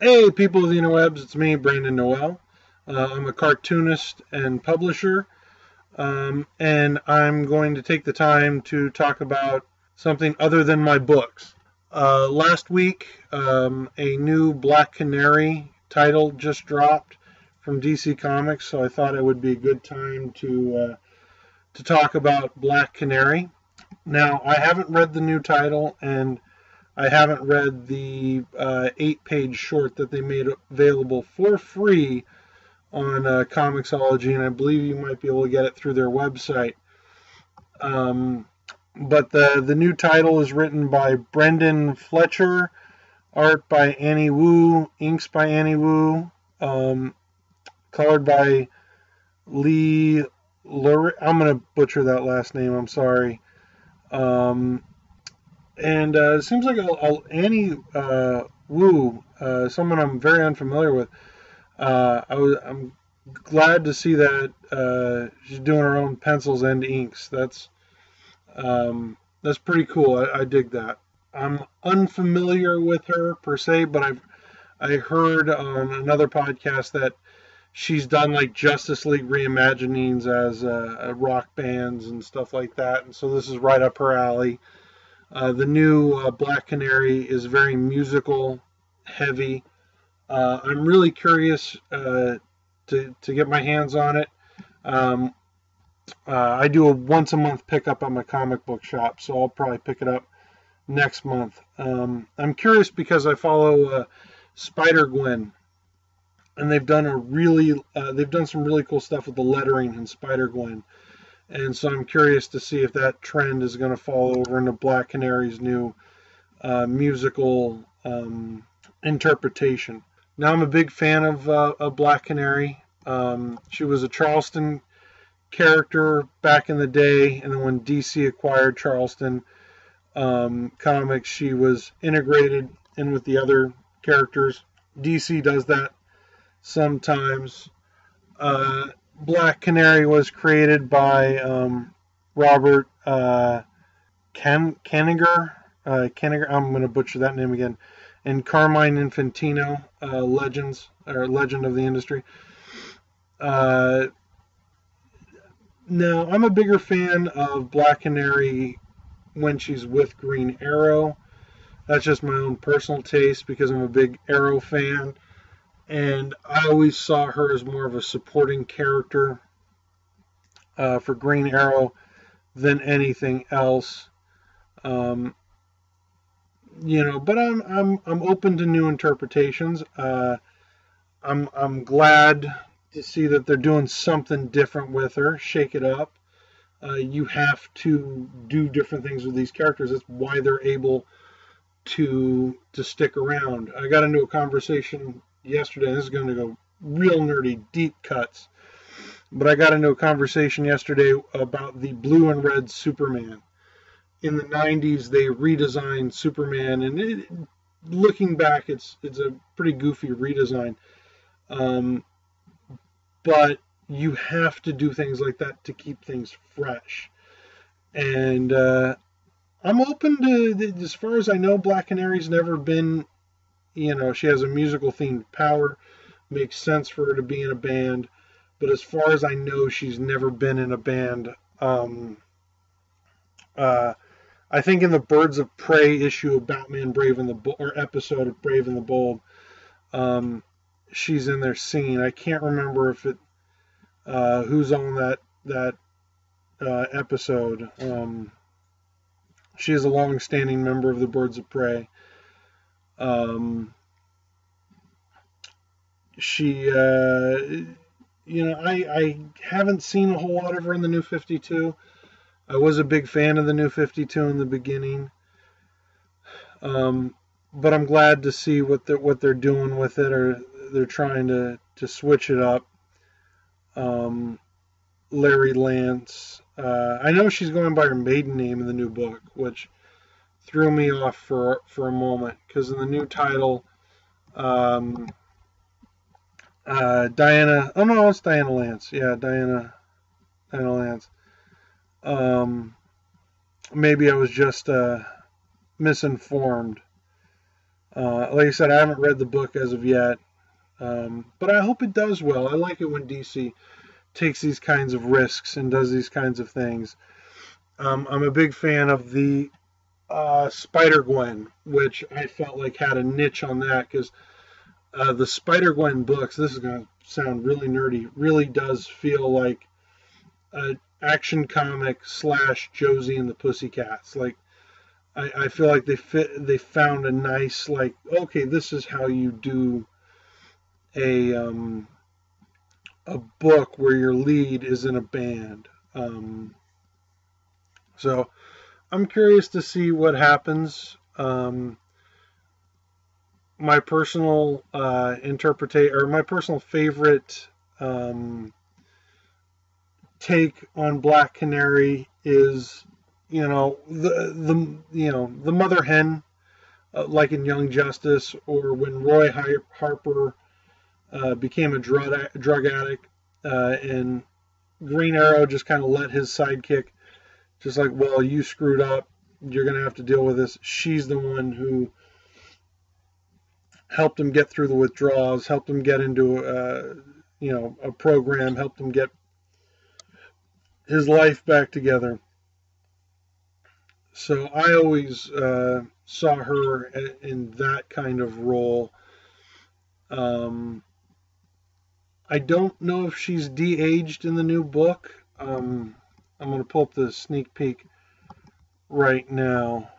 Hey, people of the interwebs, it's me, Brandon Noel. I'm a cartoonist and publisher, and I'm going to take the time to talk about something other than my books. Last week, a new Black Canary title just dropped from DC Comics, so I thought it would be a good time to talk about Black Canary. Now, I haven't read the new title, and I haven't read the 8-page short that they made available for free on Comixology, and I believe you might be able to get it through their website. But the new title is written by Brendan Fletcher, art by Annie Wu, inks by Annie Wu, colored by Lee Lurie. I'm going to butcher that last name, I'm sorry. And it seems like Annie Wu, someone I'm very unfamiliar with. I'm glad to see that she's doing her own pencils and inks. That's pretty cool. I dig that. I'm unfamiliar with her per se, but I heard on another podcast that she's done like Justice League reimaginings as rock bands and stuff like that, and so this is right up her alley. The new Black Canary is very musical heavy. I'm really curious to get my hands on it. I do a once a month pickup at my comic book shop, so I'll probably pick it up next month. I'm curious because I follow Spider-Gwen, and they've done some really cool stuff with the lettering in Spider-Gwen. And so I'm curious to see if that trend is going to fall over into Black Canary's new musical interpretation. Now, I'm a big fan of Black Canary. She was a Charleston character back in the day, and then when DC acquired Charleston Comics, she was integrated in with the other characters. DC does that sometimes. Black Canary was created by Robert Kanigher. I'm going to butcher that name again. And Carmine Infantino, legend of the industry. Now, I'm a bigger fan of Black Canary when she's with Green Arrow. That's just my own personal taste because I'm a big Arrow fan. And I always saw her as more of a supporting character for Green Arrow than anything else. But I'm open to new interpretations. I'm glad to see that they're doing something different with her, shake it up. You have to do different things with these characters. That's why they're able to stick around. I got into a conversation yesterday. This is going to go real nerdy, deep cuts. But I got into a conversation yesterday about the blue and red Superman. In the 90s, they redesigned Superman, and looking back, it's a pretty goofy redesign. But you have to do things like that to keep things fresh. And I'm open to, as far as I know, Black Canary's never been, she has a musical themed power. Makes sense for her to be in a band. But as far as I know, she's never been in a band. I think in the Birds of Prey issue of Batman Brave and the Bold, or episode of Brave and the Bold, she's in there singing. I can't remember if it who's on that episode. She is a long-standing member of the Birds of Prey. I haven't seen a whole lot of her in the New 52. I was a big fan of the New 52 in the beginning. But I'm glad to see what they're doing with it, or they're trying to switch it up. Larry Lance. I know she's going by her maiden name in the new book, which threw me off for a moment, because in the new title, Diana. Oh no, it's Diana Lance. Yeah, Diana Lance. Maybe I was just misinformed. Like I said, I haven't read the book as of yet, but I hope it does well. I like it when DC takes these kinds of risks and does these kinds of things. I'm a big fan of the Spider-Gwen, which I felt like had a niche on that, because the Spider-Gwen books, this is going to sound really nerdy, really does feel like an action comic / Josie and the Pussycats. Like, I feel like they found a nice, like, okay, this is how you do a book where your lead is in a band. So I'm curious to see what happens. My personal my personal favorite take on Black Canary is, the mother hen, like in Young Justice, or when Roy Harper became a drug addict, and Green Arrow just kind of let his sidekick, just like, well, you screwed up, you're going to have to deal with this. She's the one who helped him get through the withdrawals, helped him get into a program, helped him get his life back together. So I always saw her in that kind of role. I don't know if she's de-aged in the new book. I'm going to pull up the sneak peek right now.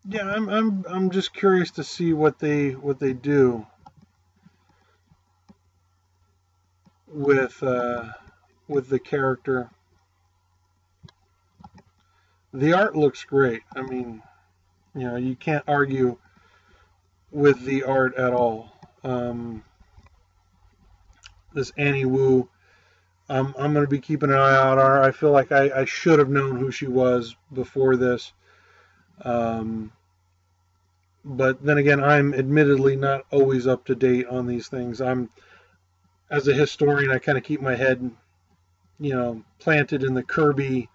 Yeah, I'm just curious to see what they do with the character. The art looks great. I mean, you can't argue with the art at all. This Annie Wu, I'm going to be keeping an eye out on her. I feel like I should have known who she was before this. But then again, I'm admittedly not always up to date on these things. As a historian, I kind of keep my head, planted in the Kirby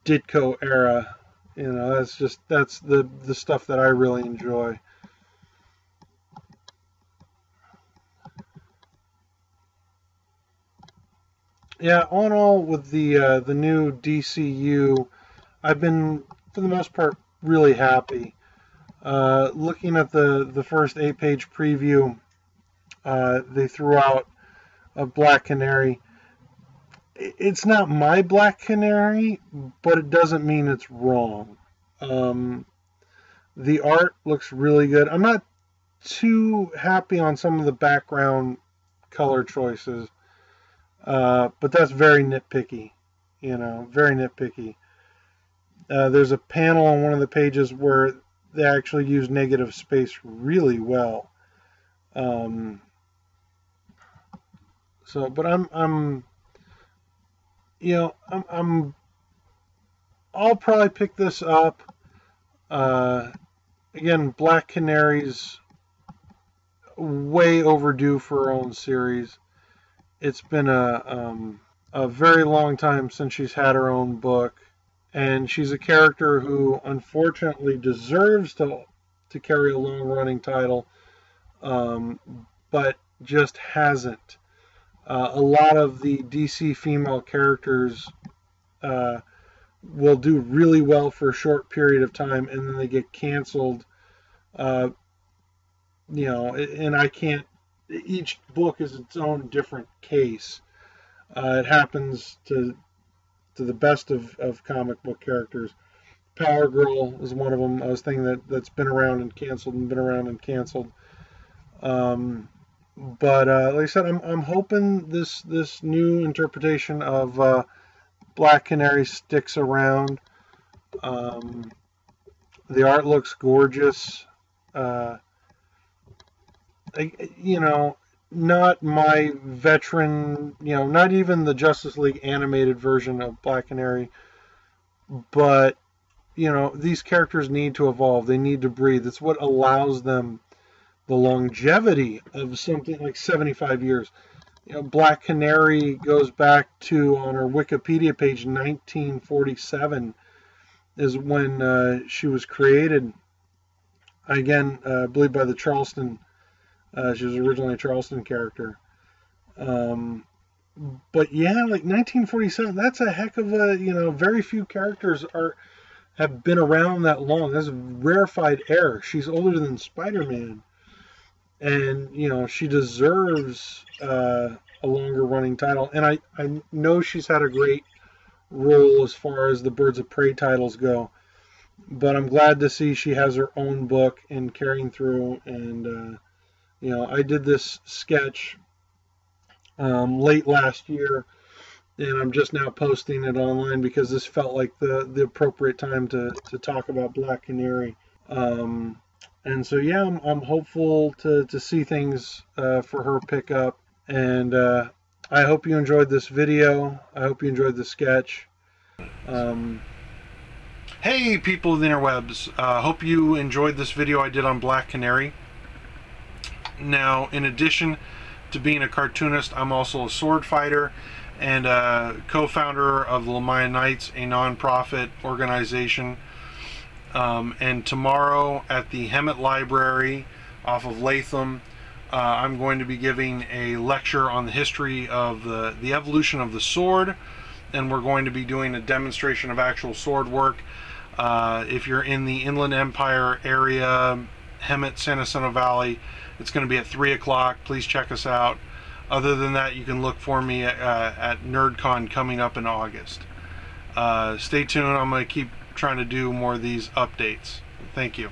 Ditko era. That's the stuff that I really enjoy. Yeah, all in all, with the new DCU, I've been, for the most part, really happy. Looking at the first 8-page preview they threw out of Black Canary, it's not my Black Canary, but it doesn't mean it's wrong. The art looks really good. I'm not too happy on some of the background color choices, but that's very nitpicky, very nitpicky. There's a panel on one of the pages where they actually use negative space really well. But I'll probably pick this up. Again, Black Canary's way overdue for her own series. It's been a very long time since she's had her own book, and she's a character who unfortunately deserves to carry a long-running title, but just hasn't. A lot of the DC female characters will do really well for a short period of time, and then they get canceled. And I can't. Each book is its own different case. It happens to the best of comic book characters. Power Girl is one of them. I was thinking that's been around and canceled and been around and canceled. But like I said, I'm hoping this new interpretation of Black Canary sticks around. The art looks gorgeous. Not my veteran, not even the Justice League animated version of Black Canary, but these characters need to evolve. They need to breathe. It's what allows them the longevity of something like 75 years. Black Canary goes back to, on her Wikipedia page, 1947. is when she was created. Again, I believe by the Charleston. She was originally a Charleston character. But yeah, like 1947, that's a heck of a, very few characters have been around that long. That's a rarefied air. She's older than Spider-Man. And, she deserves a longer running title. And I know she's had a great role as far as the Birds of Prey titles go. But I'm glad to see she has her own book and carrying through. And, I did this sketch late last year, and I'm just now posting it online because this felt like the appropriate time to talk about Black Canary. And so, yeah, I'm hopeful to see things for her pick up. And I hope you enjoyed this video. I hope you enjoyed the sketch. Hey, people of the interwebs. Hope you enjoyed this video I did on Black Canary. Now, in addition to being a cartoonist, I'm also a sword fighter and co-founder of the Lamaya Knights, a non-profit organization. And tomorrow at the Hemet Library off of Latham, I'm going to be giving a lecture on the history of the evolution of the sword, and we're going to be doing a demonstration of actual sword work. If you're in the Inland Empire area, Hemet, San Jacinto Valley, it's going to be at 3 o'clock. Please check us out. Other than that, you can look for me at NerdCon coming up in August. Stay tuned. I'm going to keep trying to do more of these updates. Thank you.